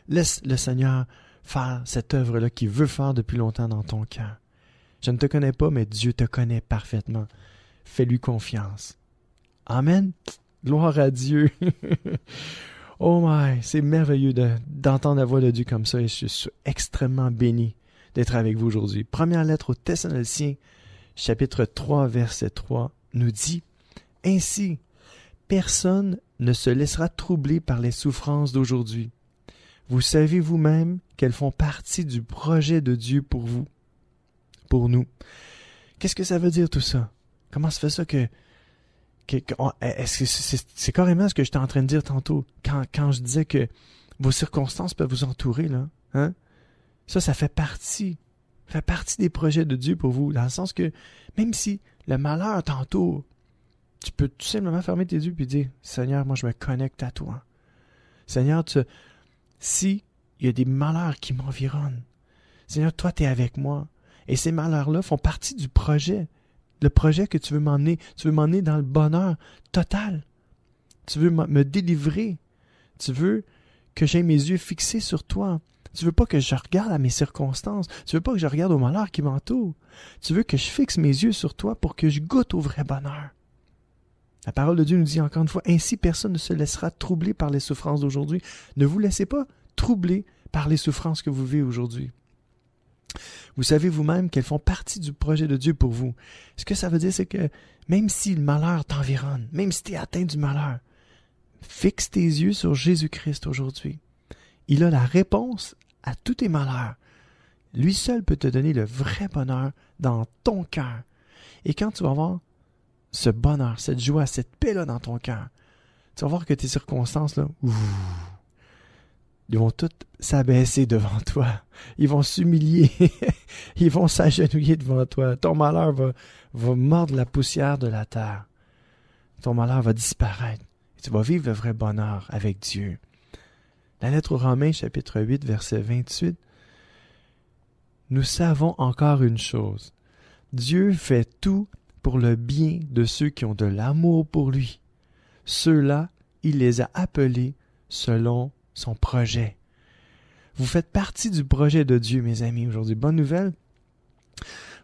Laisse le Seigneur faire cette œuvre-là qu'il veut faire depuis longtemps dans ton cœur. Je ne te connais pas, mais Dieu te connaît parfaitement. Fais-lui confiance. Amen. Gloire à Dieu. Oh my, c'est merveilleux d'entendre la voix de Dieu comme ça et je suis extrêmement béni d'être avec vous aujourd'hui. Première lettre aux Thessaloniciens, chapitre 3, verset 3, nous dit « Ainsi, personne ne se laissera troubler par les souffrances d'aujourd'hui. Vous savez vous-même qu'elles font partie du projet de Dieu pour vous, pour nous. » Qu'est-ce que ça veut dire tout ça? Comment se fait ça que est-ce que c'est carrément ce que j'étais en train de dire tantôt quand je disais que vos circonstances peuvent vous entourer, là, hein? Ça fait partie des projets de Dieu pour vous, dans le sens que même si le malheur t'entoure, tu peux tout simplement fermer tes yeux et dire « Seigneur, moi je me connecte à toi. Seigneur, si il y a des malheurs qui m'environnent, Seigneur, toi tu es avec moi. » Et ces malheurs-là font partie du projet. Le projet que tu veux m'emmener. Tu veux m'emmener dans le bonheur total. Tu veux me délivrer. Tu veux que j'aie mes yeux fixés sur toi. Tu veux pas que je regarde à mes circonstances. Tu veux pas que je regarde au malheur qui m'entoure. Tu veux que je fixe mes yeux sur toi pour que je goûte au vrai bonheur. La parole de Dieu nous dit encore une fois, ainsi personne ne se laissera troubler par les souffrances d'aujourd'hui. Ne vous laissez pas troubler par les souffrances que vous vivez aujourd'hui. Vous savez vous-même qu'elles font partie du projet de Dieu pour vous. Ce que ça veut dire, c'est que même si le malheur t'environne, même si tu es atteint du malheur, fixe tes yeux sur Jésus-Christ aujourd'hui. Il a la réponse à tous tes malheurs. Lui seul peut te donner le vrai bonheur dans ton cœur. Et quand tu vas voir ce bonheur, cette joie, cette paix-là dans ton cœur, tu vas voir que tes circonstances, là, ils vont toutes s'abaisser devant toi. Ils vont s'humilier. Ils vont s'agenouiller devant toi. Ton malheur va mordre la poussière de la terre. Ton malheur va disparaître. Et tu vas vivre le vrai bonheur avec Dieu. La lettre aux Romains, chapitre 8, verset 28. Nous savons encore une chose. Dieu fait tout pour le bien de ceux qui ont de l'amour pour lui. Ceux-là, il les a appelés selon son projet. Vous faites partie du projet de Dieu, mes amis, aujourd'hui. Bonne nouvelle,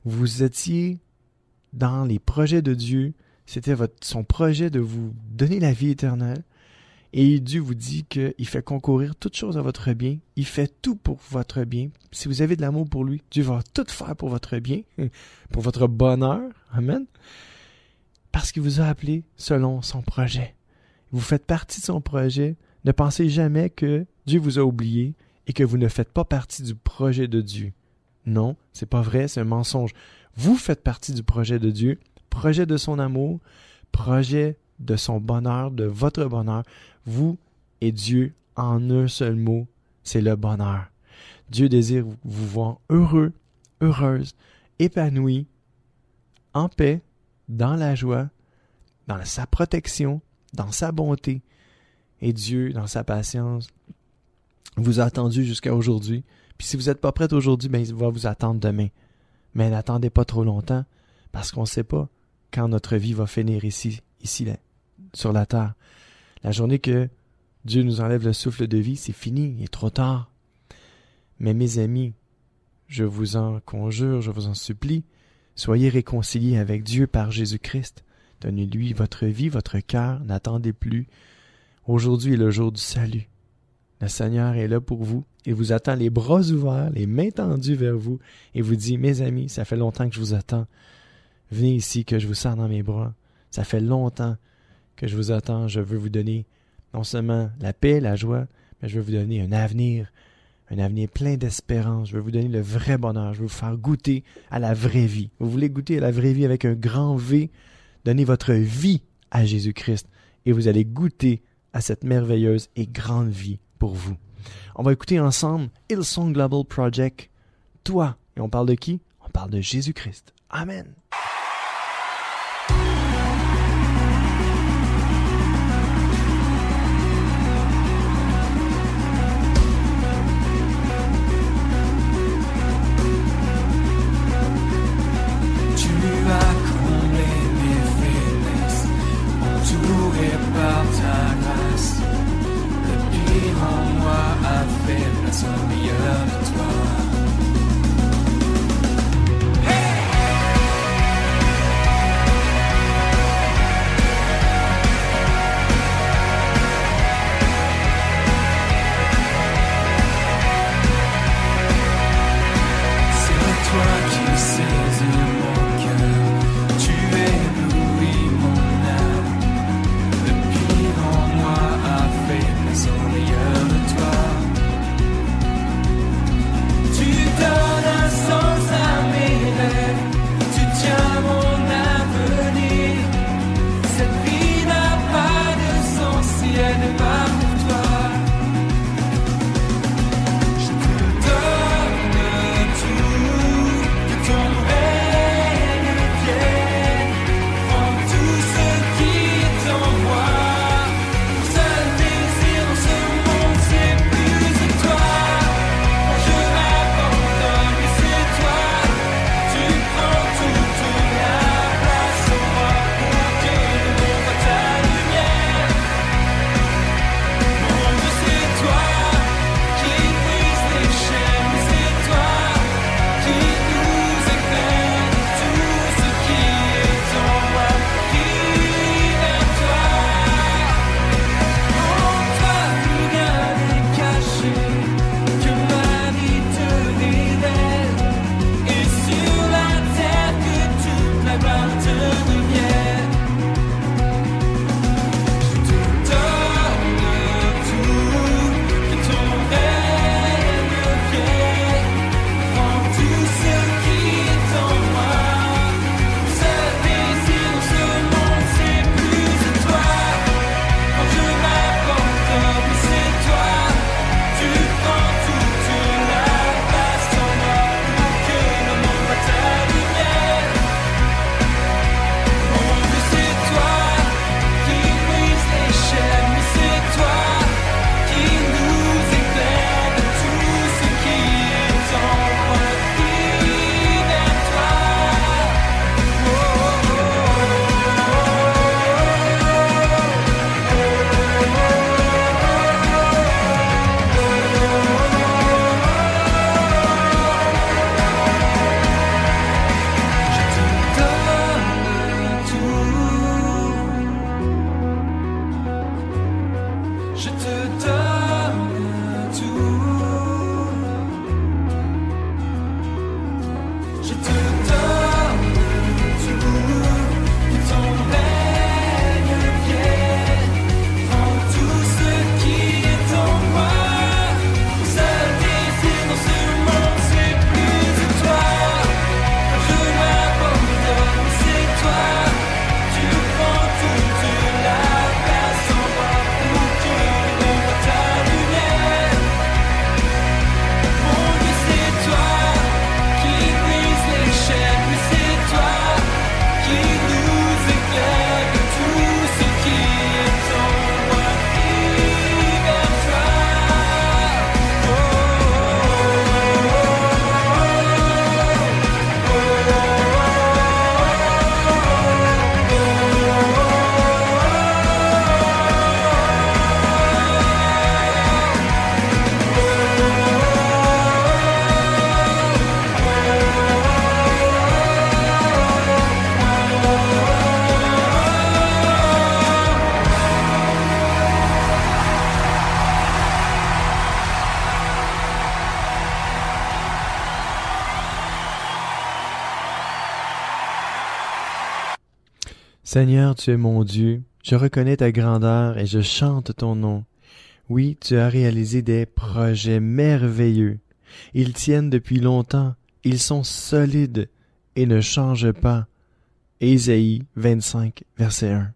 vous étiez dans les projets de Dieu. C'était son projet de vous donner la vie éternelle. Et Dieu vous dit qu'il fait concourir toutes choses à votre bien. Il fait tout pour votre bien. Si vous avez de l'amour pour lui, Dieu va tout faire pour votre bien, pour votre bonheur. Amen. Parce qu'il vous a appelé selon son projet. Vous faites partie de son projet. Ne pensez jamais que Dieu vous a oublié et que vous ne faites pas partie du projet de Dieu. Non, c'est pas vrai, c'est un mensonge. Vous faites partie du projet de Dieu, projet de son amour, projet de son bonheur, de votre bonheur. Vous et Dieu, en un seul mot, c'est le bonheur. Dieu désire vous voir heureux, heureuse, épanoui, en paix, dans la joie, dans sa protection, dans sa bonté. Et Dieu, dans sa patience, vous a attendu jusqu'à aujourd'hui. Puis si vous n'êtes pas prête aujourd'hui, il va vous attendre demain. Mais n'attendez pas trop longtemps, parce qu'on ne sait pas quand notre vie va finir ici là, sur la terre. La journée que Dieu nous enlève le souffle de vie, c'est fini, il est trop tard. Mais mes amis, je vous en conjure, je vous en supplie, soyez réconciliés avec Dieu par Jésus-Christ. Donnez-lui votre vie, votre cœur, n'attendez plus. Aujourd'hui est le jour du salut. Le Seigneur est là pour vous. Il vous attend les bras ouverts, les mains tendues vers vous et vous dit, mes amis, ça fait longtemps que je vous attends. Venez ici, que je vous serre dans mes bras. Ça fait longtemps que je vous attends. Je veux vous donner non seulement la paix, la joie, mais je veux vous donner un avenir plein d'espérance. Je veux vous donner le vrai bonheur. Je veux vous faire goûter à la vraie vie. Vous voulez goûter à la vraie vie avec un grand V? Donnez votre vie à Jésus-Christ et vous allez goûter à cette merveilleuse et grande vie pour vous. On va écouter ensemble Hillsong Global Project, Toi. Et on parle de qui? On parle de Jésus-Christ. Amen. Au milieu de toi. Hey! Seigneur, tu es mon Dieu, je reconnais ta grandeur et je chante ton nom. Oui, tu as réalisé des projets merveilleux. Ils tiennent depuis longtemps, ils sont solides et ne changent pas. Ésaïe 25, verset 1.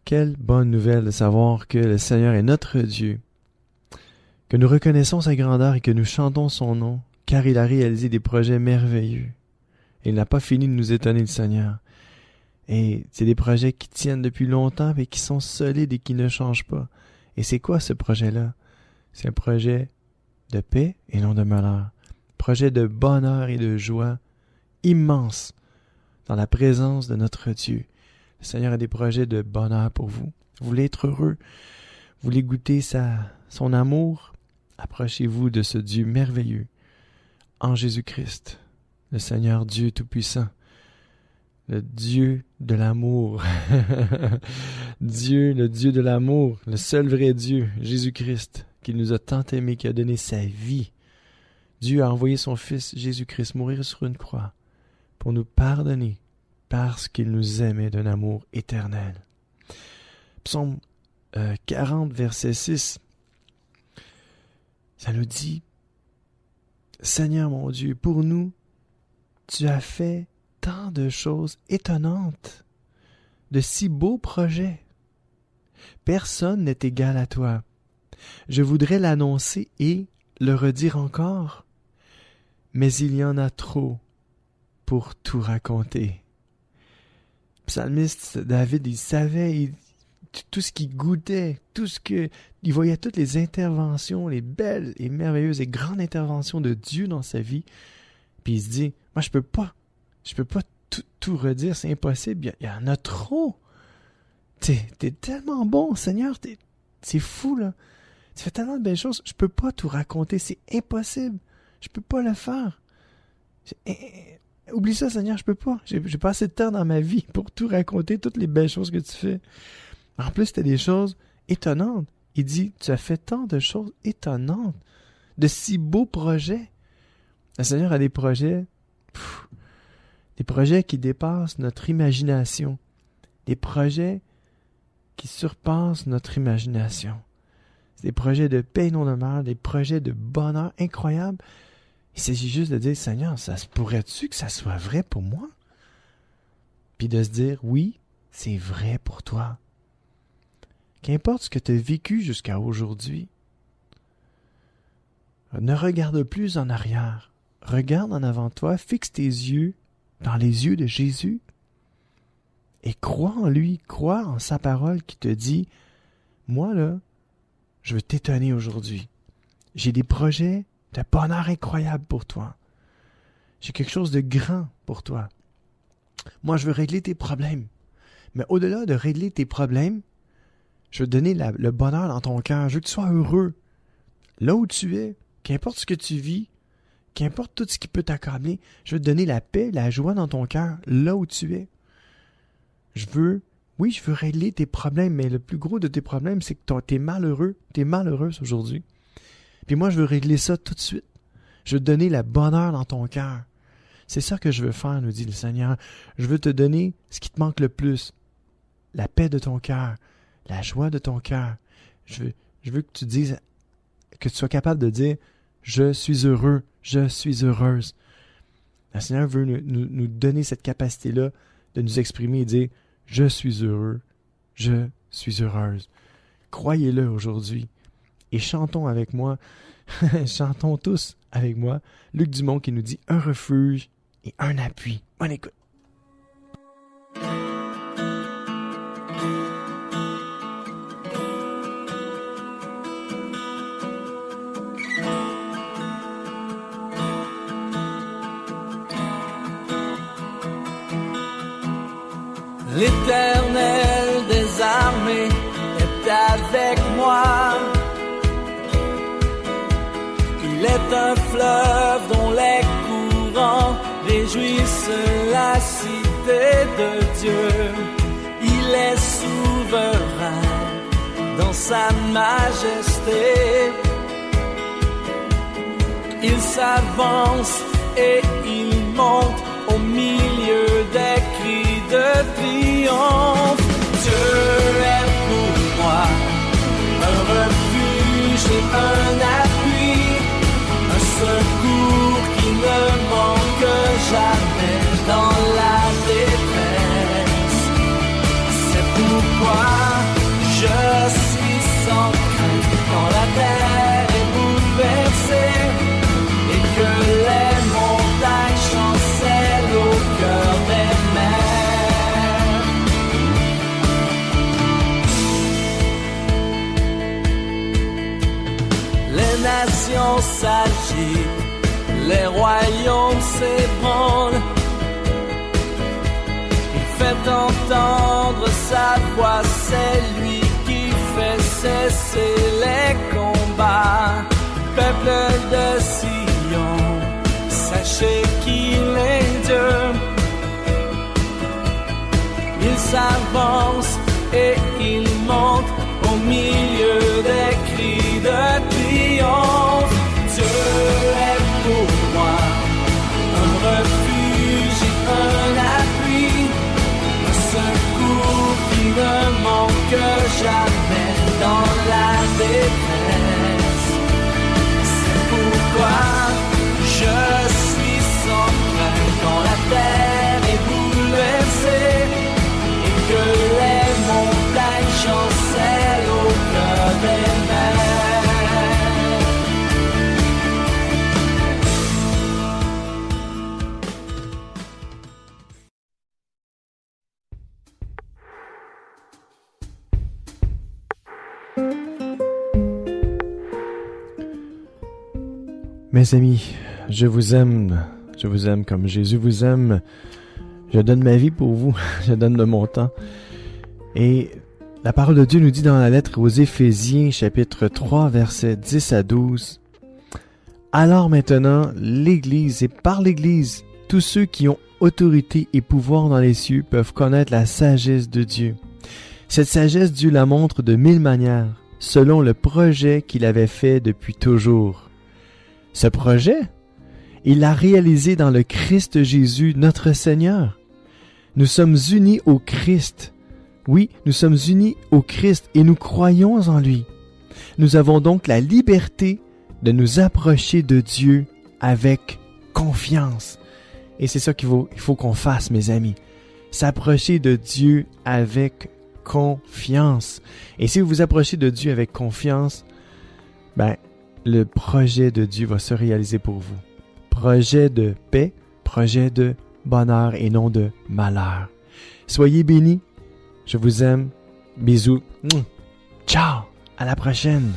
Quelle bonne nouvelle de savoir que le Seigneur est notre Dieu, que nous reconnaissons sa grandeur et que nous chantons son nom, car il a réalisé des projets merveilleux. Il n'a pas fini de nous étonner, le Seigneur. Et c'est des projets qui tiennent depuis longtemps et qui sont solides et qui ne changent pas. Et c'est quoi ce projet-là? C'est un projet de paix et non de malheur. Projet de bonheur et de joie immense dans la présence de notre Dieu. Le Seigneur a des projets de bonheur pour vous. Vous voulez être heureux? Vous voulez goûter son amour? Approchez-vous de ce Dieu merveilleux en Jésus-Christ, le Seigneur Dieu Tout-Puissant, le Dieu de l'amour. Dieu, le Dieu de l'amour, le seul vrai Dieu, Jésus-Christ, qui nous a tant aimés, qui a donné sa vie. Dieu a envoyé son Fils Jésus-Christ mourir sur une croix pour nous pardonner parce qu'il nous aimait d'un amour éternel. Psaume 40, verset 6, ça nous dit: Seigneur mon Dieu, pour nous, tu as fait tant de choses étonnantes, de si beaux projets. Personne n'est égal à toi. Je voudrais l'annoncer et le redire encore, mais il y en a trop pour tout raconter. Psalmiste David, il savait tout ce qu'il goûtait, il voyait toutes les interventions, les belles et merveilleuses et grandes interventions de Dieu dans sa vie. Puis il se dit, moi je peux pas tout redire, c'est impossible, il y en a trop. T'es tellement bon, Seigneur, c'est fou là. Tu fais tellement de belles choses, je peux pas tout raconter, c'est impossible. Je peux pas le faire. Oublie ça, Seigneur, je peux pas. J'ai pas assez de temps dans ma vie pour tout raconter, toutes les belles choses que tu fais. En plus, c'était des choses étonnantes. Il dit, tu as fait tant de choses étonnantes, de si beaux projets. Le Seigneur a des projets qui dépassent notre imagination, des projets qui surpassent notre imagination. C'est des projets de paix non de mal, des projets de bonheur incroyables. Il s'agit juste de dire, Seigneur, ça se pourrait-tu que ça soit vrai pour moi? Puis de se dire, oui, c'est vrai pour toi. Qu'importe ce que tu as vécu jusqu'à aujourd'hui, ne regarde plus en arrière. Regarde en avant de toi, fixe tes yeux dans les yeux de Jésus et crois en lui, crois en sa parole qui te dit, moi là, je veux t'étonner aujourd'hui. J'ai des projets de bonheur incroyable pour toi. J'ai quelque chose de grand pour toi. Moi, je veux régler tes problèmes. Mais au-delà de régler tes problèmes, je veux te donner le bonheur dans ton cœur. Je veux que tu sois heureux. Là où tu es, qu'importe ce que tu vis, qu'importe tout ce qui peut t'accabler, je veux te donner la paix, la joie dans ton cœur, là où tu es. Je veux régler tes problèmes, mais le plus gros de tes problèmes, c'est que tu es malheureux, tu es malheureuse aujourd'hui. Puis moi, je veux régler ça tout de suite. Je veux te donner le bonheur dans ton cœur. C'est ça que je veux faire, nous dit le Seigneur. Je veux te donner ce qui te manque le plus. La paix de ton cœur, la joie de ton cœur. Je veux que tu dises, que tu sois capable de dire, je suis heureux, je suis heureuse. Le Seigneur veut nous donner cette capacité-là de nous exprimer et dire, je suis heureux, je suis heureuse. Croyez-le aujourd'hui. Et chantons avec moi, chantons tous avec moi, Luc Dumont qui nous dit un refuge et un appui. Bonne écoute. L'Éternel des armées est avec moi. Il est un fleuve dont les courants réjouissent la cité de Dieu. Il est souverain dans sa majesté. Il s'avance et il monte au milieu des cris de triomphe. Dieu est pour moi un refuge et un appui, un secours qui ne manque jamais dans la détresse. C'est pourquoi je suis sans crainte quand la terre est bouleversée et que les montagnes chancellent au cœur des mers. Les nations s'agitent, les royaumes s'ébranlent. Il fait entendre sa voix, c'est lui qui fait cesser les combats. Peuple de Sion, sachez qu'il est Dieu. Il s'avance et il monte au milieu des cris de triomphe. Dieu est pour moi un refuge et un appui, un secours qui ne manque jamais dans la détresse. C'est pourquoi je suis sans crainte quand la terre est bouleversée et que les montagnes chancellent au cœur des mers. Mes amis, je vous aime comme Jésus vous aime. Je donne ma vie pour vous, je donne de mon temps. Et la parole de Dieu nous dit dans la lettre aux Éphésiens, chapitre 3, versets 10 à 12. Alors maintenant, l'Église et par l'Église, tous ceux qui ont autorité et pouvoir dans les cieux peuvent connaître la sagesse de Dieu. Cette sagesse, Dieu la montre de 1000 manières, selon le projet qu'il avait fait depuis toujours. Ce projet, il l'a réalisé dans le Christ Jésus, notre Seigneur. Nous sommes unis au Christ. Oui, nous sommes unis au Christ et nous croyons en lui. Nous avons donc la liberté de nous approcher de Dieu avec confiance. Et c'est ça qu'il faut qu'on fasse, mes amis. S'approcher de Dieu avec confiance. Et si vous vous approchez de Dieu avec confiance, le projet de Dieu va se réaliser pour vous. Projet de paix, projet de bonheur et non de malheur. Soyez bénis. Je vous aime. Bisous. Ciao. À la prochaine.